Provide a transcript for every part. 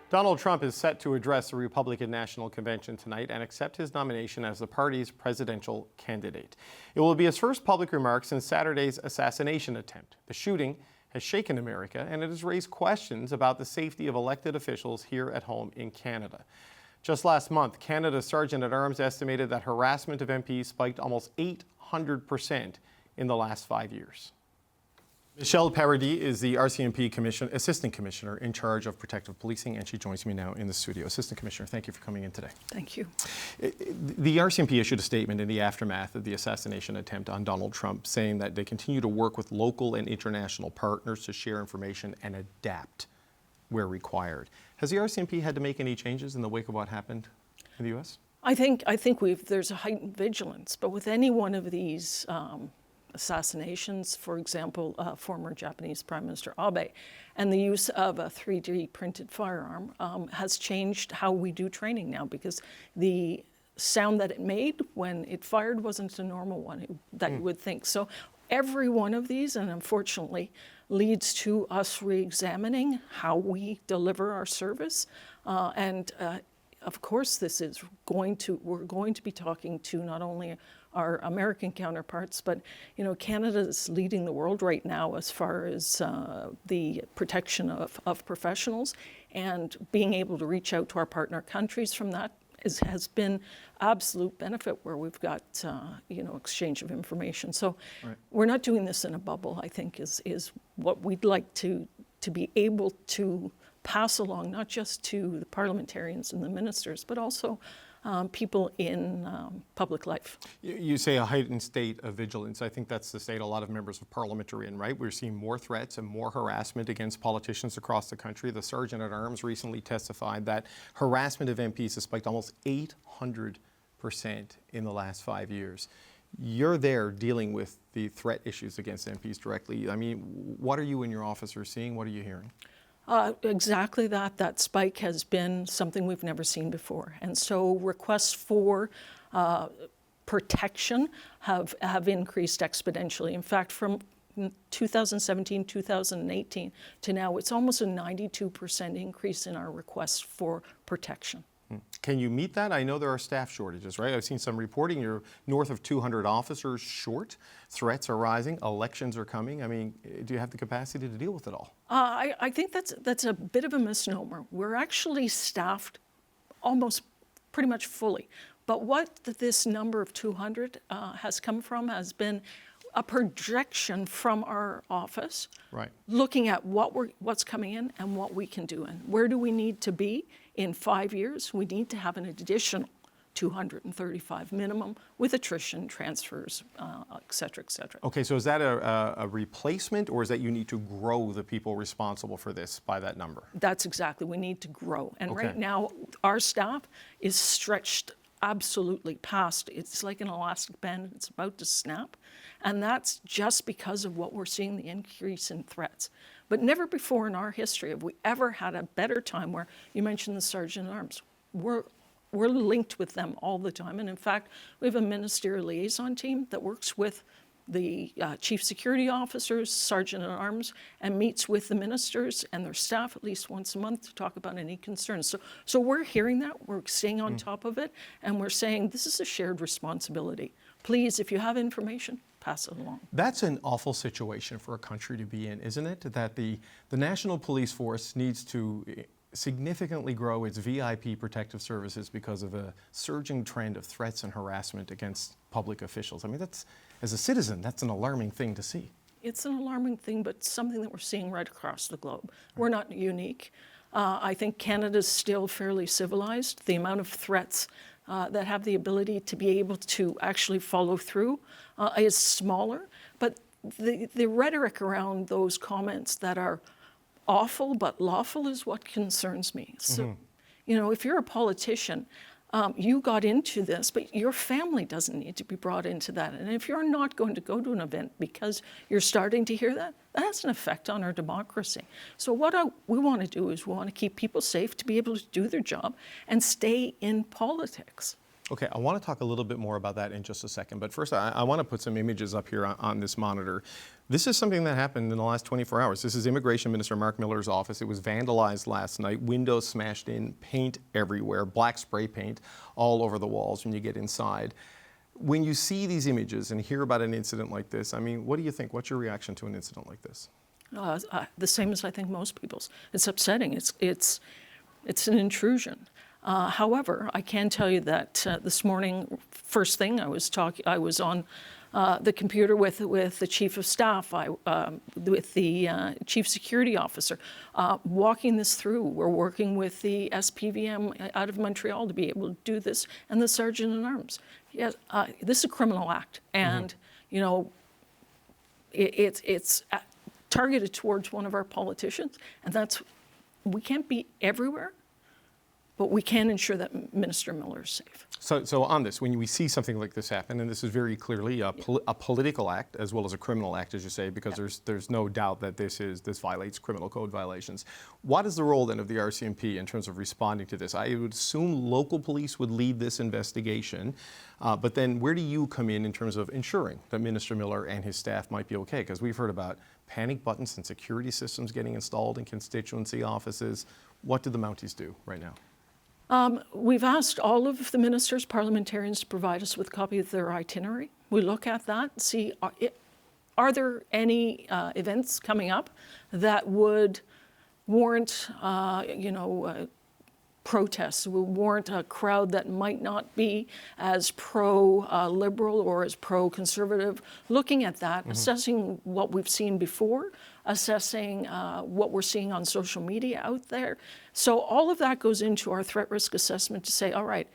Donald Trump is set to address the Republican National Convention tonight and accept his nomination as the party's presidential candidate. It will be his first public remark since Saturday's assassination attempt. The shooting has shaken America, and it has raised questions about the safety of elected officials here at home in Canada. Just last month, Canada's Sergeant-at-Arms estimated that harassment of MPs spiked almost 800% in the last 5 years. Michele Paradis is the RCMP Assistant Commissioner in charge of protective policing, and she joins me now in the studio. Assistant Commissioner, thank you for coming in today. Thank you. The RCMP issued a statement in the aftermath of the assassination attempt on Donald Trump, saying that they continue to work with local and international partners to share information and adapt where required. Has the RCMP had to make any changes in the wake of what happened in the U.S.? I think there's a heightened vigilance, but with any one of these assassinations, for example, former Japanese Prime Minister Abe, and the use of a 3D printed firearm has changed how we do training now, because the sound that it made when it fired wasn't a normal one that you would think. So every one of these, and unfortunately, leads to us re-examining how we deliver our service. Of course, we're going to be talking to not only our American counterparts, but Canada is leading the world right now as far as the protection of professionals, and being able to reach out to our partner countries from that has been absolute benefit, where we've got exchange of information. So We're not doing this in a bubble, I think is what we'd like to be able to pass along, not just to the parliamentarians and the ministers, but also people in public life. You say a heightened state of vigilance. I think that's the state a lot of members of Parliament are in, right? We're seeing more threats and more harassment against politicians across the country. The Sergeant-at-Arms recently testified that harassment of MPs has spiked almost 800% in the last 5 years. You're there dealing with the threat issues against MPs directly. I mean, what are you and your officers seeing? What are you hearing? Exactly that. That spike has been something we've never seen before. And so requests for protection have increased exponentially. In fact, from 2017, 2018 to now, it's almost a 92% increase in our requests for protection. Can you meet that? I know there are staff shortages, right? I've seen some reporting. You're north of 200 officers short. Threats are rising. Elections are coming. I mean, do you have the capacity to deal with it all? I think that's a bit of a misnomer. We're actually staffed almost pretty much fully. But what this number of 200 has come from has been a projection from our office, looking at what's coming in and what we can do, and where do we need to be in 5 years. We need to have an additional 235 minimum, with attrition, transfers, et cetera, et cetera. Okay, so is that a replacement, or is that you need to grow the people responsible for this by that number? That's exactly, we need to grow. And right now, our staff is stretched absolutely past. It's like an elastic band, it's about to snap. And that's just because of what we're seeing, the increase in threats. But never before in our history have we ever had a better time where, you mentioned the Sergeant-at-Arms. We're linked with them all the time. And in fact, we have a ministerial liaison team that works with the chief security officers, Sergeant-at-Arms, and meets with the ministers and their staff at least once a month to talk about any concerns. So we're hearing that, we're staying on top of it, and we're saying this is a shared responsibility. Please, if you have information, pass it along. That's an awful situation for a country to be in, isn't it? That the National Police Force needs to significantly grow its VIP protective services because of a surging trend of threats and harassment against public officials. I mean, as a citizen, that's an alarming thing to see. It's an alarming thing, but something that we're seeing right across the globe. We're not unique. I think Canada's still fairly civilized. The amount of threats that have the ability to be able to actually follow through is smaller, but the rhetoric around those comments that are awful but lawful is what concerns me. So, if you're a politician, you got into this, but your family doesn't need to be brought into that. And if you're not going to go to an event because you're starting to hear that, that has an effect on our democracy. So what we want to do is we want to keep people safe to be able to do their job and stay in politics. Okay, I want to talk a little bit more about that in just a second, but first I want to put some images up here on this monitor. This is something that happened in the last 24 hours. This is Immigration Minister Mark Miller's office. It was vandalized last night, windows smashed in, paint everywhere, black spray paint all over the walls when you get inside. When you see these images and hear about an incident like this, I mean, what do you think? What's your reaction to an incident like this? The same as I think most people's. It's upsetting. It's an intrusion. However, I can tell you that this morning, first thing I was on the computer with the chief of staff, with the chief security officer, walking this through. We're working with the SPVM out of Montreal to be able to do this, and the sergeant at arms. Yes, this is a criminal act, and you know, it's targeted towards one of our politicians, and we can't be everywhere, but we can ensure that Minister Miller is safe. So on this, when we see something like this happen, and this is very clearly a political act as well as a criminal act, as you say, because there's no doubt that this violates criminal code violations. What is the role then of the RCMP in terms of responding to this? I would assume local police would lead this investigation, but then where do you come in terms of ensuring that Minister Miller and his staff might be okay? Because we've heard about panic buttons and security systems getting installed in constituency offices. What do the Mounties do right now? We've asked all of the ministers, parliamentarians to provide us with a copy of their itinerary. We look at that and see, are there any events coming up that would warrant, protests, would warrant a crowd that might not be as pro-liberal or as pro-conservative. Looking at that, assessing what we've seen before, assessing what we're seeing on social media out there. So all of that goes into our threat risk assessment to say, all right,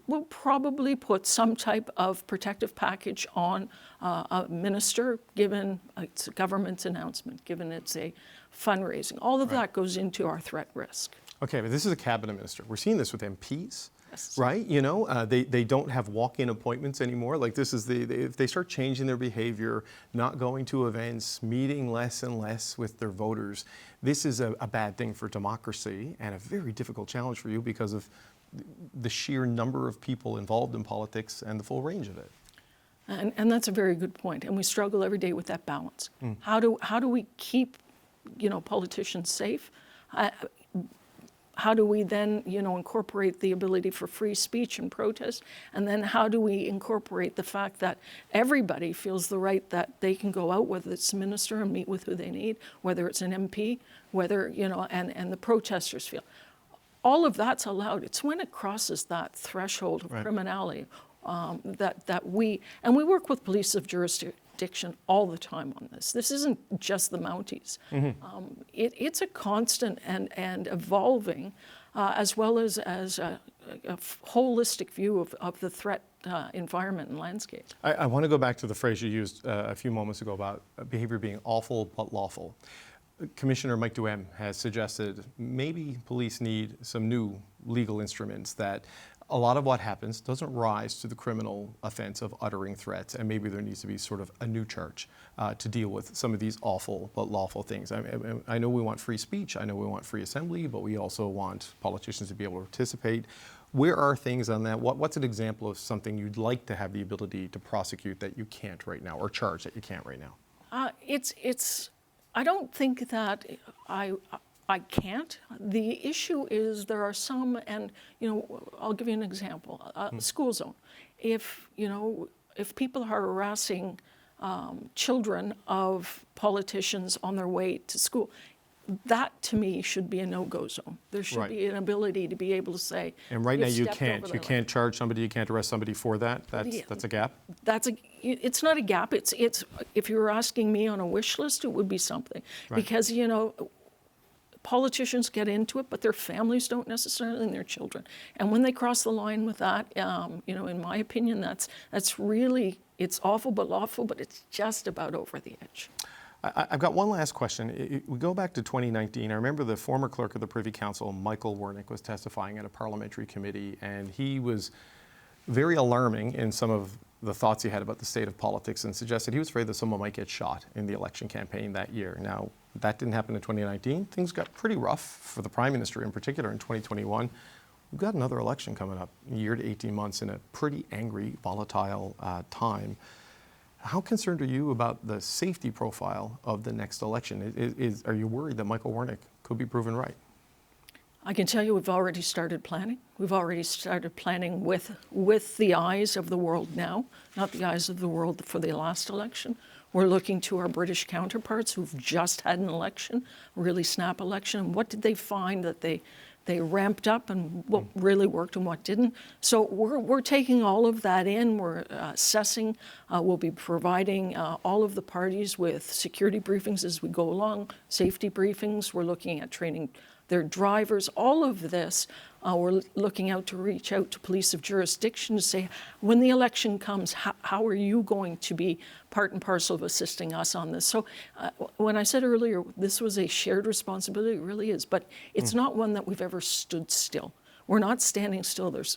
we'll probably put some type of protective package on a minister, given it's a government announcement, given it's a fundraising. All of that goes into our threat risk. Okay, but this is a cabinet minister. We're seeing this with MPs. Yes. Right? You know, they don't have walk-in appointments anymore. Like this is if they start changing their behavior, not going to events, meeting less and less with their voters, this is a bad thing for democracy and a very difficult challenge for you because of the sheer number of people involved in politics and the full range of it. And that's a very good point. And we struggle every day with that balance. How do we keep, politicians safe? How do we then, incorporate the ability for free speech and protest? And then how do we incorporate the fact that everybody feels the right that they can go out, whether it's a minister and meet with who they need, whether it's an MP, whether, and the protesters feel. All of that's allowed. It's when it crosses that threshold of criminality that we work with police of jurisdiction all the time on this. This isn't just the Mounties. It's a constant and evolving, as well as a holistic view of the threat environment and landscape. I want to go back to the phrase you used a few moments ago about behavior being awful but lawful. Commissioner Mike Duhem has suggested maybe police need some new legal instruments that a lot of what happens doesn't rise to the criminal offense of uttering threats, and maybe there needs to be sort of a new charge to deal with some of these awful but lawful things. I know we want free speech, I know we want free assembly, but we also want politicians to be able to participate. Where are things on that? What's an example of something you'd like to have the ability to prosecute that you can't right now, or charge that you can't right now? I don't think that I can't. The issue is there are some, and I'll give you an example. School zone. If people are harassing children of politicians on their way to school, that to me should be a no-go zone. There should be an ability to be able to say. And right now you can't. You can't charge somebody. You can't arrest somebody for that. That's a gap. It's not a gap. It's if you were asking me on a wish list, it would be something because politicians get into it, but their families don't necessarily, and their children. And when they cross the line with that, in my opinion, that's really, it's awful but lawful, but it's just about over the edge. I've got one last question. We go back to 2019. I remember the former clerk of the Privy Council, Michael Wernick, was testifying at a parliamentary committee, and he was very alarming in some of the thoughts he had about the state of politics and suggested he was afraid that someone might get shot in the election campaign that year. Now, that didn't happen in 2019. Things got pretty rough for the Prime Minister in particular in 2021. We've got another election coming up, a year to 18 months, in a pretty angry, volatile time. How concerned are you about the safety profile of the next election? Are you worried that Michael Warnick could be proven right? I can tell you we've already started planning. We've already started planning with the eyes of the world now, not the eyes of the world for the last election. We're looking to our British counterparts who've just had an election, a really snap election, and what did they find that they ramped up and what really worked and what didn't. So we're taking all of that in, we're assessing, we'll be providing all of the parties with security briefings as we go along, safety briefings, we're looking at training their drivers, all of this. We're looking out to reach out to police of jurisdiction to say, when the election comes, how are you going to be part and parcel of assisting us on this? So when I said earlier, this was a shared responsibility, it really is, but it's not one that we've ever stood still. We're not standing still. There's,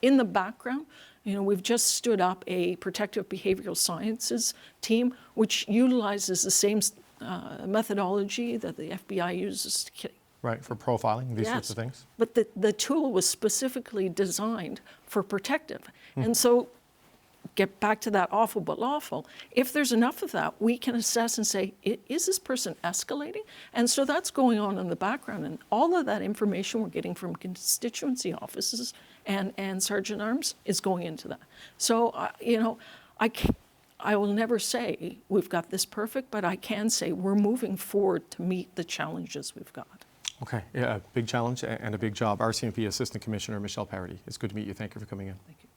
in the background, you know, we've just stood up a protective behavioral sciences team, which utilizes the same methodology that the FBI uses to Right, for profiling, these sorts of things? But the tool was specifically designed for protective. And so, get back to that awful but lawful. If there's enough of that, we can assess and say, is this person escalating? And so that's going on in the background. And all of that information we're getting from constituency offices and Sergeant Arms is going into that. So, you know, I will never say we've got this perfect, but I can say we're moving forward to meet the challenges we've got. Okay, yeah, a big challenge and a big job. RCMP Assistant Commissioner Michele Paradis, it's good to meet you. Thank you for coming in. Thank you.